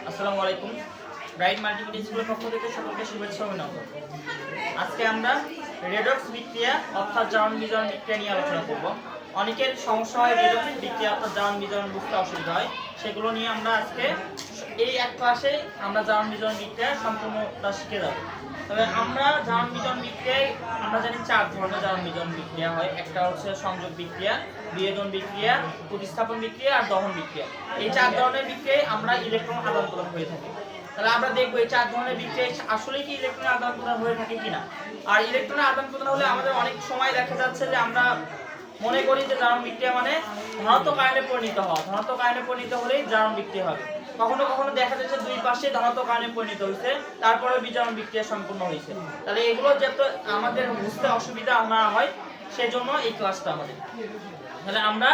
আসসালামু আলাইকুম। Bright multimedia স্কুলের পক্ষ থেকে সকলকে শুভেচ্ছা ও অভিনন্দন। আজকে আমরা রেডক্স বিক্রিয়া অর্থাৎ জারণ বিজারণ বিক্রিয়া নিয়ে আলোচনা করব। অনেকের সমস্যা হয় রেডক্স বিক্রিয়া অর্থাৎ জারণ বিজারণ বুঝতে অসুবিধা হয়, সেগুলো নিয়ে আমরা আজকে এই এক ক্লাসে আমরা জারণ বিজারণ বিক্রিয়া সম্পূর্ণটা শিখে যাব। তবে আমরা জারণ বিজারণ বিক্রিয়ায় আমরা জানি 4 ধরনের জারণ বিজারণ বিক্রিয়া হয়। একটা হচ্ছে সংযোগ বিক্রিয়া, বিয়োজন বিক্রিয়া, প্রতিস্থাপন বিক্রিয়া আর দহন বিক্রিয়া। এই 4 ধরনের বিক্রিয়ায় আমরা ইলেকট্রন আদান প্রদান হয়ে থাকি। তাহলে আমরা দেখব এই 4 ধরনের বিক্রিয়ায় আসলে কি ইলেকট্রনের আদান প্রদান হয়ে থাকে কিনা। আর ইলেকট্রনের আদান প্রদান হলে আমাদের অনেক সময় দেখা যাচ্ছে যে আমরা মনে করি যে জারণ বিক্রিয়া মানে ধনাত্মক আয়নে পরিণত হওয়া, ধনাত্মক আয়নে পরিণত হলেই জারণ বিক্রিয়া হবে। কখনো কখনো দেখা যাচ্ছে দুই পাশে ধনাত্মক আয়নে পরিণত হয়েছে, তারপরে বিজারণ বিক্রিয়া সম্পূর্ণ হয়েছে। তাহলে এগুলো যাতে আমাদের বুঝতে অসুবিধা না হয় সেজন্য এই ক্লাসটা আমাদের। তাহলে আমরা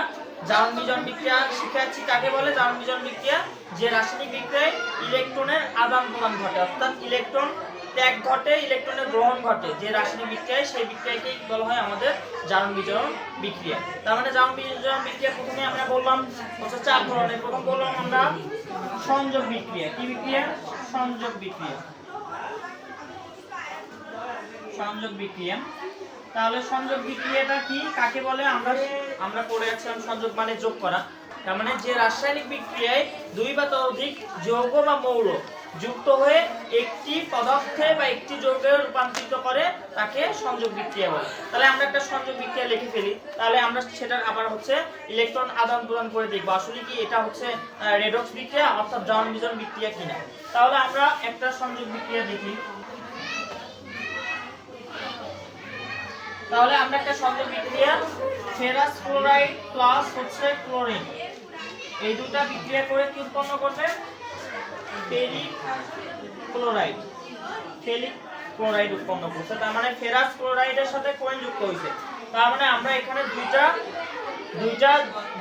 জারণ বিজারণ বিক্রিয়া শিখাচ্ছি। কাকে বলে জারণ বিজারণ বিক্রিয়া? যে রাসায়নিক বিক্রিয়ায় ইলেকট্রনের আদান প্রদান ঘটে, অর্থাৎ ইলেকট্রন ত্যাগ ঘটে, ইলেকট্রনের গ্রহণ ঘটে যে রাসায়নিক বিক্রিয়ায়, সেই বিক্রিয়াকেই বলা হয় আমাদের জারণ বিজারণ বিক্রিয়া। তার মানে জারণ বিজারণ বিক্রিয়া প্রথমে আমরা বললাম হচ্ছে 4 ধরনের। প্রথম বললাম আমরা সংযোগ বিক্রিয়া। কি বিক্রিয়া? সংযোগ বিক্রিয়া। সংযোগ বিক্রিয়া। তাহলে সংযোগ বিক্রিয়াটা কি, কাকে বলে? আমরা পড়ে আছিলাম সংযোগ মানে যোগ করা। তার মানে যে রাসায়নিক বিক্রিয়ায় দুই বা ততোধিক যৌগ বা মৌল যুক্ত হয়ে একটি পদার্থে বা একটি যৌগে রূপান্তরিত করে তাকে সংযোগ বিক্রিয়া বলে। তাহলে আমরা একটা সংযোগ বিক্রিয়া লিখে ফেলি, তাহলে আমরা সেটা আবার হচ্ছে ইলেকট্রন আদান প্রদান করে দেখব আসলে কি এটা হচ্ছে রেডক্স বিক্রিয়া অর্থাৎ জারণ বিজারণ বিক্রিয়া কিনা। তাহলে আমরা একটা সংযোগ বিক্রিয়া দেখি। তাহলে আমরা একটা সংযোগ বিক্রিয়া ফেরাস ক্লোরাইড প্লাস হচ্ছে ক্লোরিন, এই দুটো বিক্রিয়া করে কি উৎপন্ন করবে? Ferric chloride. ফেরিক ক্লোরাইড উৎপন্ন করছে। তার মানে ফেরাস ক্লোরাইডের সাথে ক্লোরিন যুক্ত হয়েছে। তার মানে আমরা এখানে দুইটা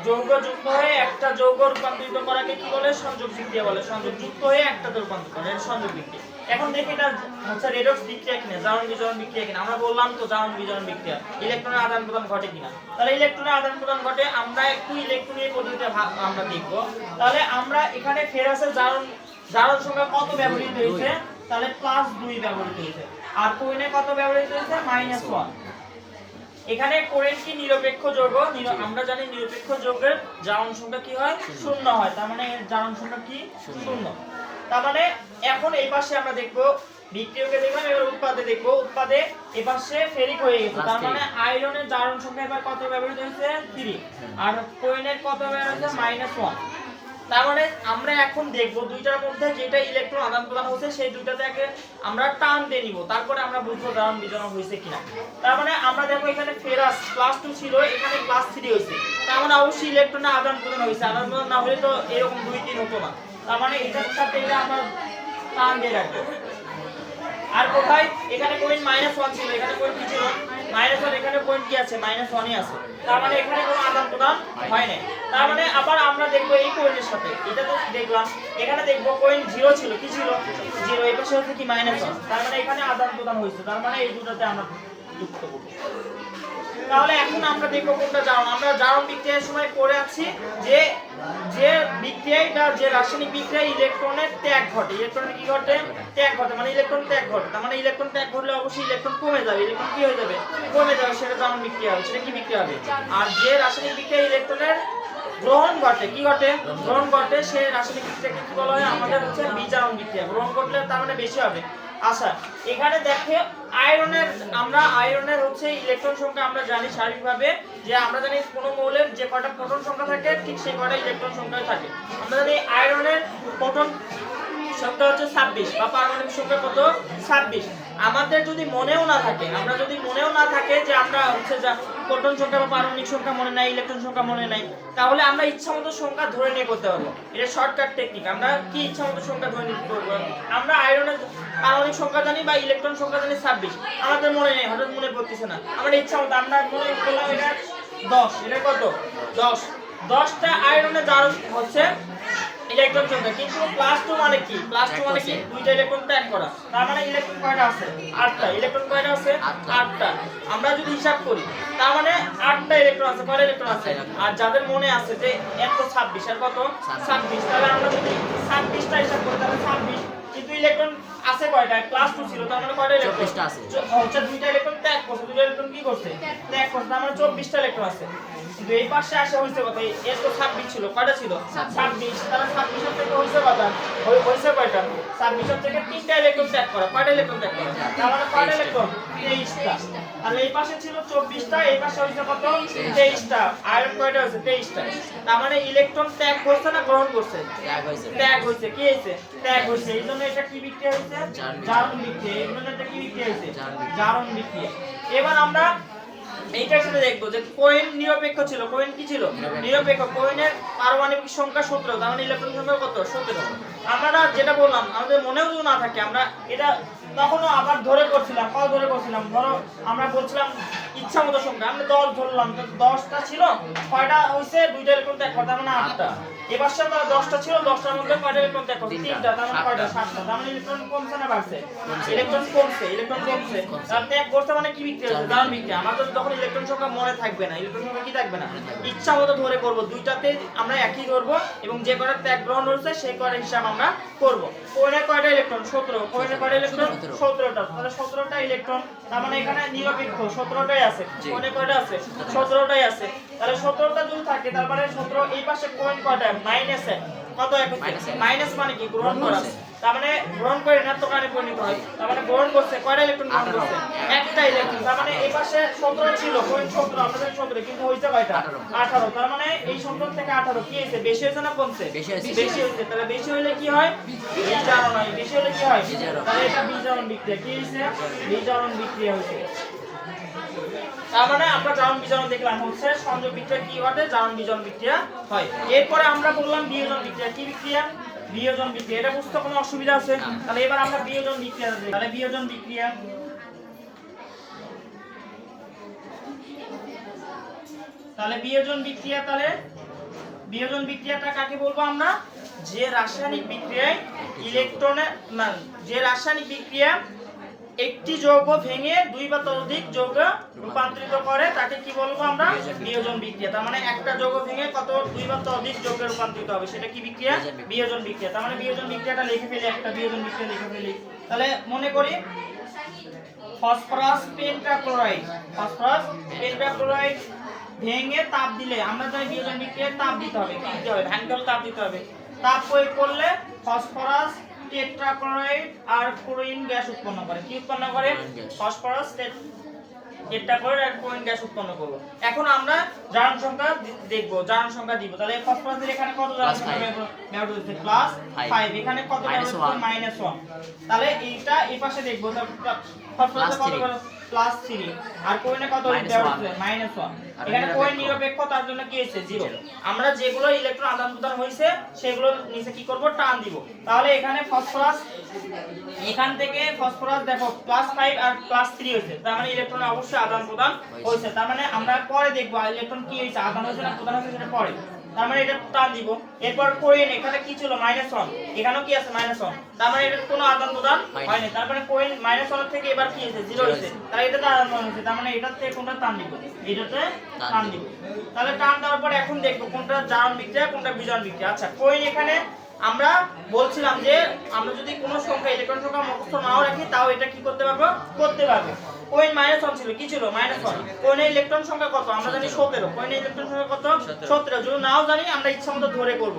যৌগ যুক্ত হয়ে একটা যৌগ রূপান্তরিত করাকে কি বলে? সংযোগ বিক্রিয়া বলে। সংযোগ যুক্ত হয়ে একটাতে রূপান্তরিত করে সংযোগ বিক্রিয়া। এখন দেখি এটা হচ্ছে রেডক্স বিক্রিয়া কিনা, জারণ বিজারণ বিক্রিয়া কিনা। আমরা বললাম তো জারণ বিজারণ বিক্রিয়া, ইলেকট্রনের আদান প্রদান ঘটে কিনা। তাহলে ইলেকট্রনের আদান প্রদান ঘটে, আমরা একটু ইলেকট্রনের পদ্ধতিতে আমরা দেখব। তাহলে আমরা এখানে ফেরাসের জারণ সংখ্যা কত ব্যবহৃত হয়েছে? তাহলে +2 ব্যবহৃত হয়েছে। আর ক্লোরিনে কত ব্যবহৃত হয়েছে? -1। এখানে ক্লোরিন কি নিরপেক্ষ যৌগ? আমরা জানি নিরপেক্ষ যৌগের জারণ সংখ্যা কি হয়? 0 হয়। তার মানে এর জারণ সংখ্যা কি? 0। তার মানে এখন এই পাশে আমরা দেখব বিক্রিয়কে দেখলাম, এবার উৎপাদে দেখব। উৎপাদে এই পাশে ফেরিক হয়ে গেছে। তার মানে আয়রনের জারণ সংখ্যা এবার কত ব্যবহৃত হয়েছে? 3। আর ক্লোরিনের কত ব্যবহৃত হয়েছে? -1। তার মানে আমরা এখন দেখব দুইটার মধ্যে যেটা ইলেকট্রন আদান প্রদান হচ্ছে সেই দুইটাতে আগে আমরা টান দিয়ে নিব, তারপরে আমরা বুঝবো জারণ বিজারণ হয়েছে কিনা। তার মানে আমরা দেখো এখানে ফেরাস +2 ছিল, এখানে +3 হয়েছে। তার মানে অবশ্যই ইলেকট্রনের আদান প্রদান হয়েছে। আদান প্রদান না হলে তো এরকম 2-3 হতো না। তার মানে এটার সাথে এটা আমরা টান দিয়ে রাখবো। আর কোথায়? এখানে পয়েন্ট -1 ছিল, এখানে পয়েন্ট কি ছিল? -1। এখানে পয়েন্ট কি আছে? -1ই আছে। তার মানে এখানে কোনো আদান প্রদান হয় না। তার মানে আবার আমরা দেখব এই পয়েন্টের সাথে, এটা তো দেখলাম, এখানে দেখব পয়েন্ট 0 ছিল। কি ছিল? 0। এই পাশে হচ্ছে কি? -1। তার মানে এখানে আদান প্রদান হয়েছে। তার মানে এই দুটোতে আমরা যুক্ত করব। তাহলে এখন আমরা দেখব কোনটা জারণ। আমরা জারণ বিক্রিয়ার সময় পড়ে আছি যে বিক্রিয়ায় বা যে রাসায়নিক বিক্রিয়ায় ইলেকট্রনের ত্যাগ ঘটে। ইলেকট্রনের কি ঘটে? ত্যাগ ঘটে। মানে ইলেকট্রন ত্যাগ ঘটে। তার মানে ইলেকট্রন ত্যাগ ঘটলে অবশ্যই ইলেকট্রন কমে যাবে। ইলেকট্রন কি হয়ে যাবে? কমে যাবে। সেটা জারণ বিক্রিয়া হবে। সেটা কি বিক্রিয়া হবে? আর যে রাসায়নিক বিক্রিয়ায় ইলেকট্রনের গ্রহণ ঘটে, কি ঘটে? গ্রহণ ঘটে, সেই রাসায়নিক বিক্রিয়াকে কি বলা হয়? আমাদের হচ্ছে বিজারণ বিক্রিয়া। গ্রহণ ঘটলে তার মানে বেশি হবে। আচ্ছা, এখানে দেখে আয়রনের হচ্ছে ইলেকট্রন সংখ্যা আমরা জানি শারীরিকভাবে, যে আমরা জানি কোন মৌলের যে কয়টা প্রোটন সংখ্যা থাকে ঠিক সেই কয়টা ইলেকট্রন সংখ্যা থাকে। আমরা জানি আয়রনের প্রোটন সংখ্যা হচ্ছে 26 বা পারমাণবিক সংখ্যা কত? 26। আমাদের যদি মনেও না থাকে, যে আমরা হচ্ছে যা প্রোটন সংখ্যা বা পারমাণবিক সংখ্যা মনে নাই, ইলেকট্রন সংখ্যা মনে নাই, তাহলে আমরা ইচ্ছামতো সংখ্যা ধরে নিয়ে করতে পারবো। এটা শর্টকাট টেকনিক। আমরা কি ইচ্ছামতো সংখ্যা ধরে নিতে পারবো? আমরা আয়রনের পারমাণবিক সংখ্যা জানি বা ইলেকট্রন সংখ্যা জানি 26, আমাদের মনে নেই, হঠাৎ মনে পড়তেছে না, আমরা ইচ্ছামতো আমরা মনে করলাম এটা 10। এটা কত? 10টা আয়রনের জারণ হচ্ছে ইলেকট্রন একজন সংখ্যা, কিন্তু +2 মানে কি? +2 মানে কি? দুইটা ইলেকট্রন ত্যাগ করা। তার মানে ইলেকট্রন কয়টা আছে? 8টা। ইলেকট্রন কয়টা আছে? 8টা। আমরা যদি হিসাব করি, তার মানে 8টা ইলেকট্রন আছে। কয়টা ইলেকট্রন আছে? আর যাদের মনে আছে যে 126 আর কত? 26, তাহলে আমরা যদি 26টা হিসাব করি তাহলে 26, কিন্তু ইলেকট্রন আছে কয়টা? +2 ছিল, তার মানে কয়টা ইলেকট্রন? 24টা আছে। হচ্ছে দুইটা ইলেকট্রন ত্যাগ করছে। দুইটা ইলেকট্রন কি করছে? ত্যাগ করছে। তার মানে 24টা ইলেকট্রন আছে। কিন্তু এই পাশে আসে হইছে কত? এর তো 26 ছিল। কয়টা ছিল? 26। তাহলে 26 এর থেকে হইছে কত? হইছে কয়টা? 26 এর থেকে 3টা ইলেকট্রন ত্যাগ করা। কয়টা ইলেকট্রন ত্যাগ করা? তার মানে কয়টা ইলেকট্রন? 23টা। আর এই পাশে ছিল 24টা, এই পাশে হইছে কত? 23টা। আয়রন কয়টা হইছে? 23টা। তার মানে ইলেকট্রন ত্যাগ করছে না গ্রহণ করছে? ত্যাগ হইছে। কি হইছে? ত্যাগ হইছে। এইজন্য এটা কি বিক্রিয়া হইছে? জারণ বিক্রিয়া। এইজন্য এটা কি বিক্রিয়া হইছে? জারণ বিক্রিয়া। এবার আমরা এইটার সাথে দেখবো যে কোহেন নিরপেক্ষ ছিল। কোহেন কি ছিল? নিরপেক্ষ। কোহেনের পারমাণবিক সংখ্যা 17, তার মানে ইলেকট্রন সংখ্যা কত? 17। আমরা যেটা বললাম, আমাদের মনেও যদি না থাকে, আমরা এটা তখনও আবার ধরে করছিলাম। কত ধরে করছিলাম? ধরো আমরা বলছিলাম ইচ্ছামতো সংখ্যা, আমরা 10 ধরলাম, তো 10টা ছিল, কয়টা হইছে? দুইটা ইলেকট্রন ত্যাগ করতে, তার মানে 8টা। এবার আমরা 10টা ছিল, 10টার মধ্যে কয়টা ইলেকট্রন ত্যাগ করছে? 3টা, তার মানে কয়টা? 7টা। তার মানে ইলেকট্রন কমছে না বাড়ছে? ইলেকট্রন কমছে। ইলেকট্রন কমছে। তার ত্যাগ করতে মানে কি বিক্রিয়া হচ্ছে? জারণ বিক্রিয়া। আমাদের যখন ইলেকট্রন সংখ্যা মনে থাকবে না, ইলেকট্রন সংখ্যা কি থাকবে না, ইচ্ছামতো ধরে করব। দুইটাতে আমরা একই ধরব এবং যে কয়টা ত্যাগ গ্রহণ হচ্ছে সেই কয়টা হিসাব আমরা করব। কোহেনের কয়টা ইলেকট্রন? 17। কোহেনের কয়টা ইলেকট্রন? 17টা। তাহলে 17টা ইলেকট্রন, তার মানে এখানে নিরপেক্ষ 17টাই আছে। কোহেনে কয়টা আছে? 17টাই আছে। তাহলে 17টা যদি থাকে, তার মানে 17, এই পাশে কোহেন কয়টা? -1। কত? এক হচ্ছে মাইনাস মানে কি? গ্রহণ করা। তার মানে গ্রহণ করে ঋণাত্মক আয়নে পরিণত হয়। তার মানে গ্রহণ করছে কয়টা ইলেকট্রন? গ্রহণ করছে একটা ইলেকট্রন। তার মানে এই পাশে 17 ছিল, কোহেন 17, আমাদের 17, কিন্তু হইছে কয়টা? 18। তার মানে এই 17 থেকে 18 কি হইছে? বেশি হইছে না কমছে? বেশি হইছে। তাহলে বেশি হইলে কি হয়? বিজারণ হয়। বেশি হলে কি হয়? তাহলে এটা বিজারণ বিক্রিয়া। কি হইছে? বিজারণ বিক্রিয়া হইছে। তার মানে আমরা জারণ বিজারণ দেখলাম, হচ্ছে সংযোগ বিক্রিয়া কি ঘটে? জারণ বিজারণ বিক্রিয়া হয়। এরপরে আমরা বললাম বিয়োজন বিক্রিয়া। কি বিক্রিয়া? বিয়োজন বিক্রিয়া। এটা বুঝতে কোনো অসুবিধা আছে? তাহলে এবার আমরা বিয়োজন বিক্রিয়া দেখব। তাহলে বিয়োজন বিক্রিয়া, তাহলে বিয়োজন বিক্রিয়া, তাহলে বিয়োজন বিক্রিয়াটা কাকে বলবো আমরা? যে রাসায়নিক বিক্রিয়ায় ইলেকট্রনের না, যে রাসায়নিক বিক্রিয়া একটি যৌগ ভেঙে দুই বা ততোধিক যৌগে রূপান্তরিত করে তাকে কি বলবো আমরা? বিয়োজন বিক্রিয়া। তার মানে একটা যৌগ ভেঙে কত? দুই বা ততোধিক যৌগে রূপান্তরিত হবে, সেটা কি বিক্রিয়া? বিয়োজন বিক্রিয়া। তার মানে বিয়োজন বিক্রিয়াটা লিখে ফেলি, একটা বিয়োজন বিক্রিয়া লিখে ফেলি। তাহলে মনে করি ফসফরাস পেন্টাক্লোরাইড, ফসফরাস পেন্টাক্লোরাইড ভেঙে তাপ দিলে, আমরা জানি বিয়োজন বিক্রিয়ায় তাপ দিতে হবে। কি দিতে হবে? ভাঙতে হলে তাপ দিতে হবে। তাপ প্রয়োগ করলে ফসফরাস টেট্রাক্লোরাইড আর ক্লোরিন গ্যাস উৎপন্ন করে। কি উৎপন্ন করে? ফসফরাস টেট্রাক্লোরাইড আর ক্লোরিন গ্যাস উৎপন্ন করবে। এখন আমরা জারণ সংখ্যা দেখব, জারণ সংখ্যা দিব। তাহলে ফসফরাসের এখানে কত জারণ সংখ্যা ব্যবহার হচ্ছে? +5। এখানে কত ব্যবহার হচ্ছে? -1। তাহলে এইটা এই পাশে দেখব। ফসফরাসে কত করে? +3। আর কোহেনে কত ব্যবহার হচ্ছে? -1। এখানে কোহেন নিরপেক্ষ, তার জন্য কি হচ্ছে? 0। আমরা যেগুলো ইলেকট্রন আদান প্রদান হইছে সেগুলো নিচে কি করব? টান দিব। তাহলে এখানে ফসফরাস, এখান থেকে ফসফরাস দেখো +5 আর +3 হইছে, তার মানে ইলেকট্রন অবশ্যই আদান প্রদান হইছে। তার মানে আমরা পরে দেখব ইলেকট্রন কি হইছে, আদান হইছে না প্রদান হইছে, সেটা পরে। তার মানে এটা টান দিব। এরপর কোহেন এখানে কি ছিল? -1। এখানেও কি আছে? -1। তার মানে এটা কোনো আদান প্রদান হয়নি। তার মানে কোহেন -1 থেকে এবার কি হইছে? 0 হইছে। তাহলে এটাতে আদান প্রদান হইছে। তার মানে এটার থেকে কোনটা টান দিব? এটাতে টান দিব। তাহলে টান দেওয়ার পর এখন দেখব কোনটা জারণ বিক্রিয়া, কোনটা বিজারণ বিক্রিয়া। আচ্ছা, কোহেন এখানে আমরা বলছিলাম যে আমরা যদি কোনো সংখ্যা ইলেকট্রন সংখ্যা মুখস্থ নাও রাখি, তাও এটা কি করতে পারবো? করতে পারবো। কোহেন -1 ছিল, কি ছিল? -1। কোহেনের ইলেকট্রন সংখ্যা কত? আমরা জানি 17। কোহেনের ইলেকট্রন সংখ্যা কত? 17। যদি নাও জানি আমরা ইচ্ছামতো ধরে করব।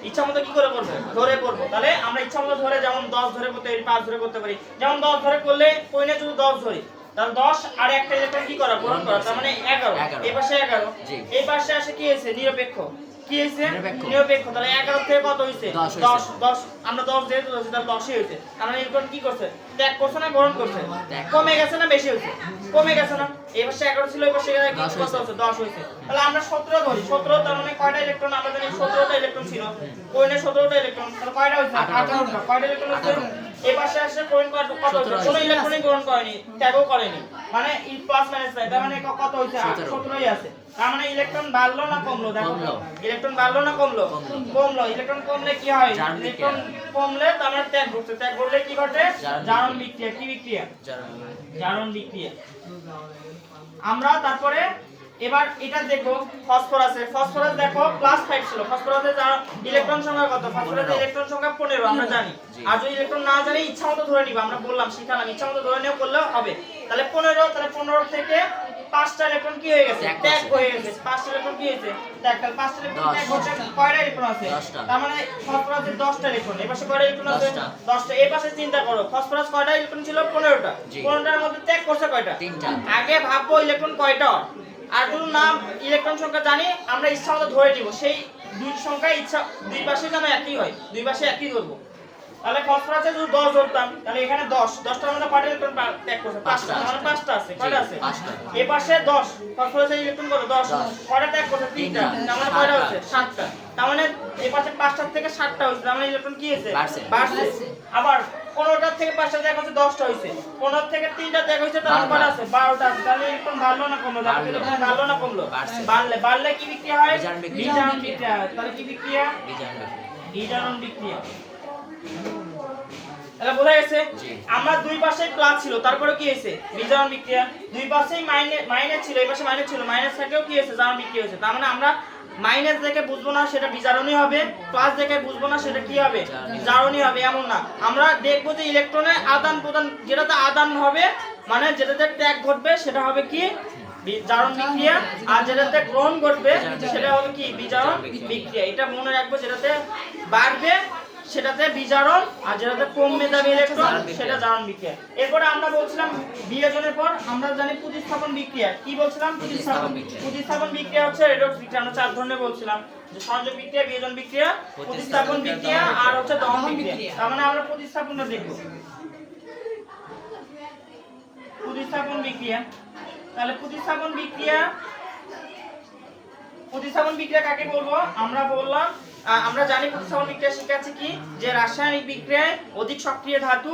ইচ্ছামতো কি করে করব? ধরে করব। তাহলে আমরা ইচ্ছামতো ধরে, যেমন 10 ধরে করতে পারি, 5 ধরে করতে পারি। যেমন 10 ধরে করলে কোহেনে যদি 10 ধরি, তাহলে 10 আর একটা ইলেকট্রন কি করা? গ্রহণ করা। তার মানে 11। এই পাশে 11, এই পাশে আসে কি হয়েছে? নিরপেক্ষ। কি হয়েছে? নিরপেক্ষ। তাহলে 11 থেকে কত হয়েছে? 10। আমরা 10 যেহেতু ধরছি, তাহলে 10ই হয়েছে। তার মানে ইলেকট্রন কি করছে? ত্যাগ করছে না গ্রহণ করছে? কমে গেছে না বেশি হয়েছে? কমে গেছে না? এই পাশে 11 ছিল, এই পাশে কত হচ্ছে? 10 হয়েছে। তাহলে আমরা 17 ধরি। 17 তার মানে কয়টা ইলেকট্রন? আমরা জানি 17টা ইলেকট্রন ছিল। কোইনে 17টা ইলেকট্রন, তাহলে কয়টা হয়েছে? 18টা। কয়টা ইলেকট্রন হচ্ছে? এই পাশে আসছে কোইন কত হচ্ছে? কোনো ইলেকট্রনই গ্রহণ করেনি, ত্যাগও করেনি। মানে ই প্লাস মাইনাস নাই, তার মানে কত হয়েছে? 17ই আছে। তার মানে ইলেকট্রন বাড়লো না কমলো? দেখো ইলেকট্রন বাড়লো না কমলো? কমলো। ইলেকট্রন কমলে কি হয়? ইলেকট্রন কমলে তার মানে ত্যাগ ঘটছে। ত্যাগ ঘটলে কি ঘটে? জারণ বিক্রিয়া। কি বিক্রিয়া? জারণ বিক্রিয়া। আমরা তারপরে এবার এটা দেখো ফসফরাসে। ফসফরাস দেখো +5 ছিল। ফসফরাসে ইলেকট্রন সংখ্যা কত? ফসফরাসে ইলেকট্রন সংখ্যা 15 আমরা জানি। আর যদি ইলেকট্রন না জানি ইচ্ছামতো ধরে নিব, আমরা বললাম শিখালাম ইচ্ছামতো ধরে নিও করলেও হবে। তাহলে 15, তাহলে 15 থেকে 5টা ইলেকট্রন কি হয়ে গেছে? ত্যাগ হয়ে গেছে। 5টা ইলেকট্রন কি হয়েছে? ত্যাগ। তাহলে 5টা ইলেকট্রন ত্যাগ হচ্ছে, কয়টা ইলেকট্রন আছে? তার মানে ফসফরাসে 10টা ইলেকট্রন। এই পাশে কয়টা ইলেকট্রন আছে? 10টা। এই পাশে চিন্তা করো, ফসফরাস কয়টা ইলেকট্রন ছিল? 15টা। 15টার মধ্যে ত্যাগ করছে কয়টা? 3টা। আগে ভাববো ইলেকট্রন কয়টা, আর যদি নাম ইলেকট্রন সংখ্যা জানি আমরা ইচ্ছামতো ধরে নিব। সেই দুই সংখ্যা ইচ্ছা দুই পাশে যেন একই হয়, দুই পাশে একই ধরবো। তাহলে ফসফরাসে যদি 10 ধরতাম, তাহলে এখানে 10টার মধ্যে কয়টা ইলেকট্রন ত্যাগ করছে? 5টা। মানে 5টা আছে। কয়টা আছে? 5টা। এই পাশে 10, ফসফরাসের ইলেকট্রন কত? 10। কয়টা ত্যাগ করছে? 3টা। তার মানে কয়টা হচ্ছে? 7টা। তার মানে এই পাশে 5টার থেকে 7টা হইছে। তার মানে ইলেকট্রন কি হয়েছে? বাড়ছে। আবার 15টার থেকে 5টা ত্যাগ হচ্ছে, 10টা হইছে। 15 থেকে 3টা ত্যাগ হইছে, তার মানে কয়টা আছে? 12টা আছে। তাহলে ইলেকট্রন বাড়লো না কমলো? ইলেকট্রন বাড়লো না কমলো? বাড়লে কি বিক্রিয়া হয়? বিজারণ বিক্রিয়া। তাহলে কি বিক্রিয়া? বিজারণ বিক্রিয়া। তাহলে বোঝা গেছে? আমরা দুই পাশে প্লাস ছিল, তারপরে কি হয়েছে? বিজারণ বিক্রিয়া। দুই পাশেই মাইনাস ছিল, এই পাশে মাইনাস ছিল, মাইনাস থেকেও কি হয়েছে? জারণ বিক্রিয়া হয়েছে। তার মানে আমরা মাইনাস দেখে বুঝবো না সেটা বিজারণই হবে, প্লাস দেখে বুঝবো না সেটা কি হবে? জারণই হবে, এমন না। আমরা দেখবো যে ইলেকট্রনের আদান প্রদান, যেটাতে আদান হবে মানে যেটাতে ত্যাগ ঘটবে সেটা হবে কি? জারণ বিক্রিয়া। আর যেটাতে গ্রহণ ঘটবে সেটা হবে কি? বিজারণ বিক্রিয়া। এটা মনে রাখবো, যেটাতে বাড়বে সেটাতে বিজারণ, আর যেটাতে কমবে যাবে ইলেকট্রন সেটা জারণ বিক্রিয়া। এরপরে আমরা বলছিলাম বিয়োজনের পর আমরা জানি প্রতিস্থাপন বিক্রিয়া। কি বলছিলাম? প্রতিস্থাপন বিক্রিয়া হচ্ছে রেডক্স বিক্রিয়া। আমরা 4 ধরনের বলছিলাম, যে সংযোগ বিক্রিয়া, বিয়োজন বিক্রিয়া, প্রতিস্থাপন বিক্রিয়া আর হচ্ছে দহন বিক্রিয়া। তার মানে আমরা প্রতিস্থাপনটা দেখব। প্রতিস্থাপন বিক্রিয়া। তাহলে প্রতিস্থাপন বিক্রিয়া কাকে বলবো? আমরা বললাম, আমরা জানি প্রতিস্থাপন বিক্রিয়া শিখাচ্ছি কি, যে রাসায়নিক বিক্রিয়ায় অধিক সক্রিয় ধাতু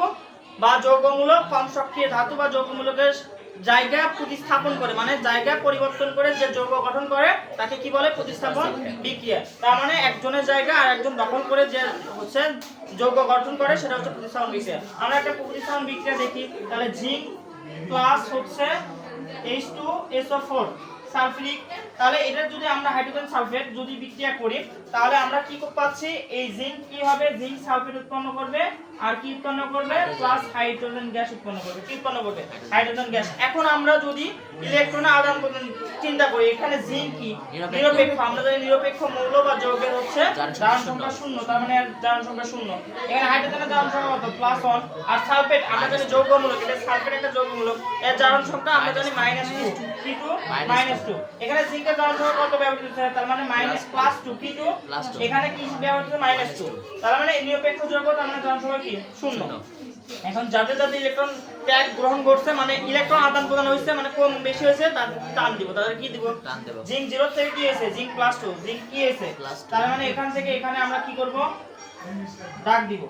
বা যৌগমূলক কম সক্রিয় ধাতু বা যৌগমূলকের জায়গা প্রতিস্থাপন করে, মানে জায়গা পরিবর্তন করে যে যৌগ গঠন করে তাকে কি বলে? প্রতিস্থাপন বিক্রিয়া। তার মানে একজনের জায়গা আর একজন দখল করে যে হচ্ছে যৌগ গঠন করে সেটা হচ্ছে প্রতিস্থাপন বিক্রিয়া। আমরা একটা প্রতিস্থাপন বিক্রিয়া দেখি। তাহলে জিঙ্ক প্লাস হচ্ছে H2SO4 সালফিউরিক। তাহলে এটা যদি আমরা হাইড্রোজেন সালফেট যদি বিক্রিয়া করি, তাহলে আমরা কি পাচ্ছি? এই জিঙ্ক কি হবে? জিঙ্ক সালফেট উৎপন্ন করবে, আর কি উৎপন্ন করবে? প্লাস হাইড্রোজেন গ্যাস উৎপন্ন করবে। কি উৎপন্ন করবে? Hydrogen gas. এখন আমরা যদি ইলেকট্রনের আদান প্রদান চিন্তা করি, এখানে জিঙ্ক কি? নিরপেক্ষ। আমরা জানি নিরপেক্ষ মৌল বা যৌগের হচ্ছে জারণ সংখ্যা 0, তার মানে জারণ সংখ্যা 0। এখানে হাইড্রোজেনের জারণ সংখ্যা কত? +1। আর সালফেট আমরা জানি যৌগমূলক, এটা সালফেট একটা যৌগমূলক, এর জারণ সংখ্যা আমরা জানি -2। কি 2? -2। এখানে জিঙ্কের জারণ সংখ্যা কত ব্যবহৃত হচ্ছে? তার মানে -+2। কি 2? এখানে কি ব্যবহৃত হচ্ছে? -2। তার মানে নিরপেক্ষ যৌগ, তার মানে জারণ সংখ্যা কি? 0। এখন যাদের যাদের ইলেকট্রন ত্যাগ গ্রহণ করছে, মানে ইলেকট্রন আদান প্রদান হইছে, মানে কম বেশি হয়েছে, তাদের টান দিব। তাদের কি দিব? জিঙ্ক 0 থেকে কি হয়েছে? জিঙ্ক +2। জিঙ্ক কি হয়েছে? তার মানে এখান থেকে এখানে আমরা কি করব? দাগ দিব।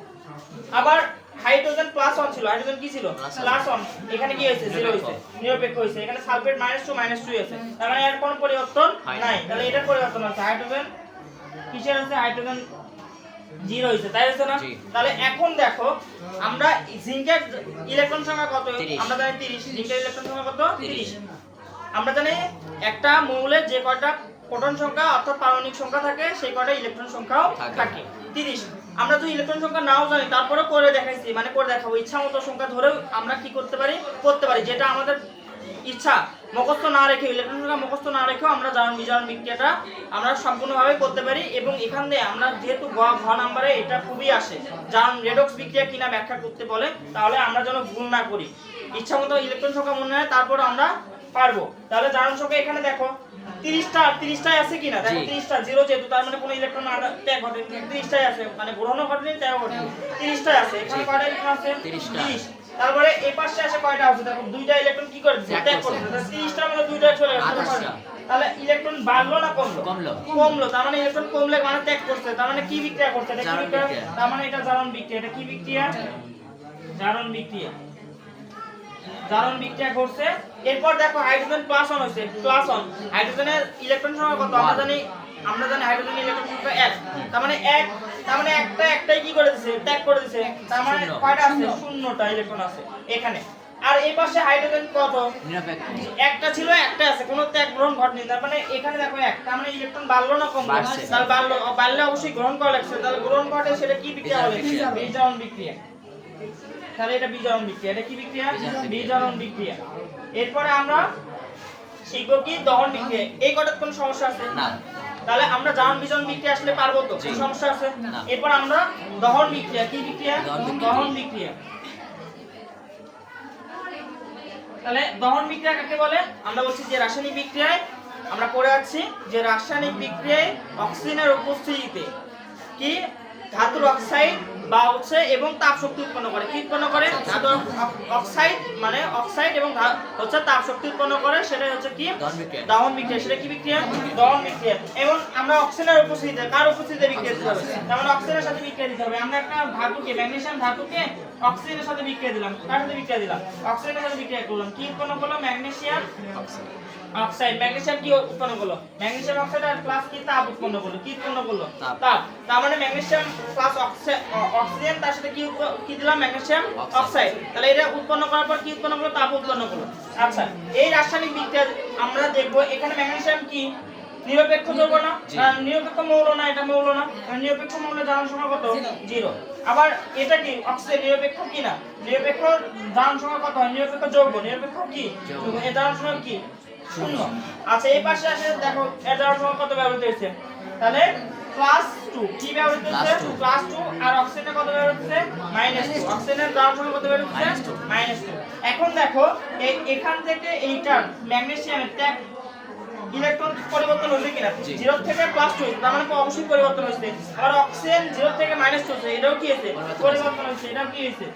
আবার হাইড্রোজেন +1 ছিল, হাইড্রোজেন কি ছিল? +1। এখানে কি হয়েছে? 0 হয়েছে, নিরপেক্ষ হয়েছে। এখানে সালফেট -2 আছে, তার মানে এর কোনো পরিবর্তন নাই। তাহলে এটার পরিবর্তন আছে। হাইড্রোজেন কিসের আছে? হাইড্রোজেন 0 হইছে, তাই হচ্ছে না? তাহলে এখন দেখো আমরা জিঙ্কের ইলেকট্রন সংখ্যা কত? আমরা জানি 30। জিঙ্কের ইলেকট্রন সংখ্যা কত? 30। আমরা জানি একটা মৌলের যে কয়টা প্রোটন সংখ্যা অর্থাৎ পারমাণবিক সংখ্যা থাকে, সেই কয়টা ইলেকট্রন সংখ্যাও থাকে 30। আমরা যদি ইলেকট্রন সংখ্যা নাও জানি, তারপরে করে দেখাইছি, মানে করে দেখাবো, ইচ্ছামতো সংখ্যা ধরেও আমরা কি করতে পারি? যেটা আমাদের ইচ্ছা, মুখস্থ না রেখে, ইলেকট্রন সংখ্যা মুখস্থ না রেখেও আমরা জারণ বিজারণ বিক্রিয়াটা আমরা সম্পূর্ণভাবে করতে পারি। এবং এখান দিয়ে আমরা যেহেতু ঘ নাম্বারে এটা খুবই আসে, জারণ রেডক্স বিক্রিয়া কিনা ব্যাখ্যা করতে বলে, তাহলে আমরা যেন ভুল না করি, ইচ্ছামতো ইলেকট্রন সংখ্যা মনে হয় তারপর আমরা পারবো। তাহলে জারণ সংখ্যা এখানে দেখো 30টাই আছে কিনা? দেখো 30টা, 0 যেহেতু, তার মানে কোনো ইলেকট্রন ত্যাগ ঘটেনি, 30টাই আছে, মানে গ্রহণও ঘটেনি ত্যাগও ঘটেনি, 30টাই আছে। এখানে কয়টা ইলেকট্রন আছে? 30। তারপরে এই পাশে আসে কয়টা আছে দেখো দুইটা ইলেকট্রন কি করে ত্যাগ করছে 30টার মধ্যে দুইটা চলে গেছে তাহলে ইলেকট্রন বাড়লো না কমলো কমলো তার মানে ইলেকট্রন কমলে মানে ত্যাগ করছে তার মানে কি বিক্রিয়া করছে এটা কি বিক্রিয়া তার মানে এটা জারণ বিক্রিয়া এটা কি বিক্রিয়া জারণ বিক্রিয়া জারণ বিক্রিয়া করছে এরপর দেখো হাইড্রোজেন প্লাস অন হইছে প্লাস অন হাইড্রোজেনের ইলেকট্রন সংখ্যা কত আমরা জানি হাইড্রোজেন ইলেকট্রন সংখ্যা 1 তার মানে একটাই কি করে দিয়েছে ত্যাগ করে দিয়েছে তার মানে কয়টা আছে শূন্যটা ইলেকট্রন আছে এখানে আর এই পাশে হাইড্রোজেন কত নিরপেক্ষ একটা ছিল একটা আছে কোনো ত্যাগ গ্রহণ ঘটেনি তার মানে এখানে দেখো এক তার মানে ইলেকট্রন বাড়লো না কমলো তাহলে বাড়লে অবশ্যই গ্রহণ করা লাগছে তাহলে গ্রহণ ঘটে সেটা কি বিক্রিয়া বলে বিজারণ বিক্রিয়া তাহলে এটা বিজারণ বিক্রিয়া এটা কি বিক্রিয়া বিজারণ বিক্রিয়া এরপরে আমরা শিখবো কি দহন বিক্রিয়া এই কটার কোনো সমস্যা আছে না তাহলে আমরা জারণ বিজারণ বিক্রিয়া আসলে পারবো তো কোনো সমস্যা আছে এরপর আমরা দহন বিক্রিয়া কি বিক্রিয়া দহন বিক্রিয়া তাহলে দহন বিক্রিয়া কাকে বলে আমরা বলছি যে রাসায়নিক বিক্রিয়ায় আমরা পড়ে আছি যে রাসায়নিক বিক্রিয়ায় অক্সিজেনের উপস্থিতিতে কি ধাতুর অক্সাইড বা হচ্ছে এবং তাপ শক্তি উৎপন্ন করে কি উৎপন্ন করে ধাতুর অক্সাইড মানে অক্সাইড এবং হচ্ছে তাপ শক্তি উৎপন্ন করে সেটা হচ্ছে কি দহন বিক্রিয়া সেটা কি বিক্রিয়া দহন বিক্রিয়া এবং আমরা অক্সিজেনের উপস্থিতিতে কার উপস্থিতিতে বিক্রিয়া দিতে হবে যেমন অক্সিজেনের সাথে বিক্রিয়া দিতে হবে আমরা একটা ধাতুকে ম্যাগনেসিয়াম ধাতুকে অক্সিজেনের সাথে বিক্রিয়া দিলাম কার সাথে বিক্রিয়া দিলাম অক্সিজেনের সাথে বিক্রিয়া করলাম কি উৎপন্ন করলো ম্যাগনেসিয়াম অক্সাইড ম্যাগনেসিয়াম কি উৎপন্ন করলো ম্যাগনেসিয়াম অক্সাইড আর প্লাস কি তাপ উৎপন্ন করলো কি উৎপন্ন করলো তাপ তার মানে ম্যাগনেসিয়াম প্লাস অক্সিজেন তার সাথে কি দিলাম ম্যাগনেসিয়াম অক্সাইড তাহলে এটা উৎপন্ন করার পর কি উৎপন্ন করলো তাপ উৎপন্ন করলো আচ্ছা এই রাসায়নিক বিক্রিয়া আমরা দেখব এখানে ম্যাগনেসিয়াম কি নিরপেক্ষ যৌগ না নিরপেক্ষ মৌল না এটা মৌল না নিরপেক্ষ মৌলের জারণ সংখ্যা কত 0 আবার এটা কি অক্সিজেন নিরপেক্ষ কি না নিরপেক্ষ জারণ সংখ্যা কত হয় নিরপেক্ষ যৌগ নিরপেক্ষ কি এর জারণ সংখ্যা কি 0 আচ্ছা এই পাশে আসে দেখো এর জারণ সংখ্যা কত ব্যবহৃত হয়েছে তাহলে +2 কি ব্যবহৃত হচ্ছে +2 আর অক্সিজেনের কত ব্যবহৃত হচ্ছে -2 অক্সিজেনের জারণ সংখ্যা কত ব্যবহৃত হচ্ছে -2 এখন দেখো এখান থেকে এইটার ম্যাগনেসিয়ামের ত্যাগ ইলেকট্রন পরিবর্তন হচ্ছে কিনা 0 থেকে +2 তার মানে অবশ্যই পরিবর্তন হচ্ছে আর অক্সিজেন 0 থেকে -2 হচ্ছে এটাও কি হচ্ছে পরিবর্তন হচ্ছে এটাও কি হচ্ছে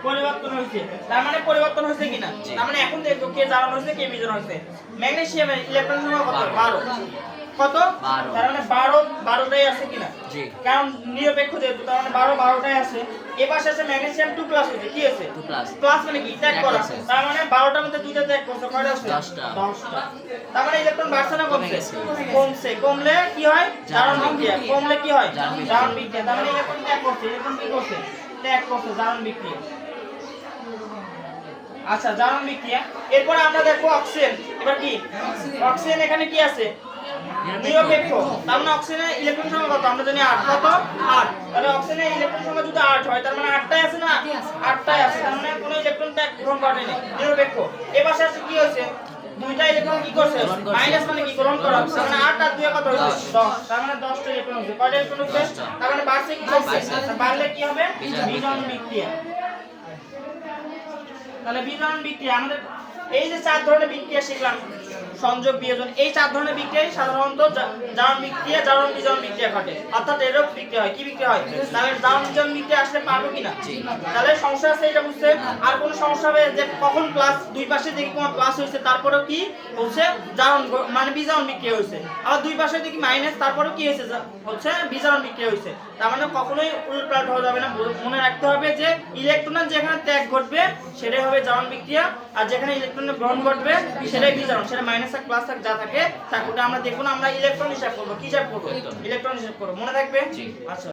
পরিবর্তন হচ্ছে তার মানে পরিবর্তন হচ্ছে কিনা তার মানে এখন দেখো কে জারণ হচ্ছে কে বিজারণ হচ্ছে ম্যাগনেসিয়ামের ইলেকট্রন সংখ্যা কত 12 তার মানে 12টাই আছে কিনা জি কারণ নিরপেক্ষ যেহেতু তার মানে 12টাই আছে এই পাশে আছে ম্যাগনেসিয়াম 2 প্লাস হচ্ছে কি আছে 2 প্লাস মানে কি ত্যাগ করা তার মানে 12টার মধ্যে দুইটা ত্যাগ করছে কয়টা আছে 10টা তার মানে ইলেকট্রন বাড়ছে না কমছে কমলে কি হয় জারণ বিক্রিয়া কমলে কি হয় জারণ বিক্রিয়া তার মানে ইলেকট্রন ত্যাগ করছে ইলেকট্রন কি করছে ত্যাগ করছে জারণ বিক্রিয়া আচ্ছা জারণ বিক্রিয়া এরপর আমরা দেখো অক্সিজেন এবার কি অক্সিজেন এখানে কি আছে নিরপেক্ষ তার মানে অক্সিজেনের ইলেকট্রন সংখ্যা কত আমরা জানি 8 কত 8 তাহলে অক্সিজেনের ইলেকট্রন সংখ্যা যদি 8 হয় তার মানে 8টাই আছে না 8টাই আছে তার মানে কোনো ইলেকট্রন ত্যাগ গ্রহণ করেনি নিরপেক্ষ এই পাশে আছে কি হয়েছে দুইটা ইলেকট্রন কি করছে মাইনাস মানে কি গ্রহণ করা তার মানে 8 আর 2 কত হচ্ছে 10 তার মানে 10টা ইলেকট্রন হচ্ছে কয়টা ইলেকট্রন হচ্ছে তার মানে বাড়ছে কি কমছে বাড়লে কি হবে বিজারণ বিক্রিয়া তাহলে বিজারণ বিক্রিয়া আমাদের এই যে চার ধরনের বিক্রিয়া শিখলাম সংযোগ বিয়োজন এই চার ধরনের বিক্রিয়ায় সাধারণত জারণ বিক্রিয়া জারণ বিজারণ বিক্রিয়া ঘটে অর্থাৎ এরও বিক্রিয়া হয় কি বিক্রিয়া হয় তাহলে জারণ বিজারণ বিক্রিয়া আসলে পারবো কিনা তাহলে সমস্যা আছে এটা বুঝতে আর কোনো সমস্যা হবে যে কখন প্লাস দুই পাশে দেখি কোন প্লাস হয়েছে তারপরেও কি হচ্ছে জারণ মানে বিজারণ বিক্রিয়া হয়েছে আবার দুই পাশে দেখি মাইনাস তারপরেও কি হয়েছে হচ্ছে বিজারণ বিক্রিয়া হয়েছে তার মানে কখনোই উল্টাপাল্টা হয়ে যাবে না মনে রাখতে হবে যে ইলেকট্রনের যেখানে ত্যাগ ঘটবে সেটাই হবে জারণ বিক্রিয়া আর যেখানে ইলেকট্রনের গ্রহণ ঘটবে সেটাই বিজারণ সেটা মাইনাস আর প্লাস যা থাকে তা আমরা দেখুন আমরা ইলেকট্রন হিসাব করব কি হিসাব করব ইলেকট্রন হিসাব করব মনে থাকবে আচ্ছা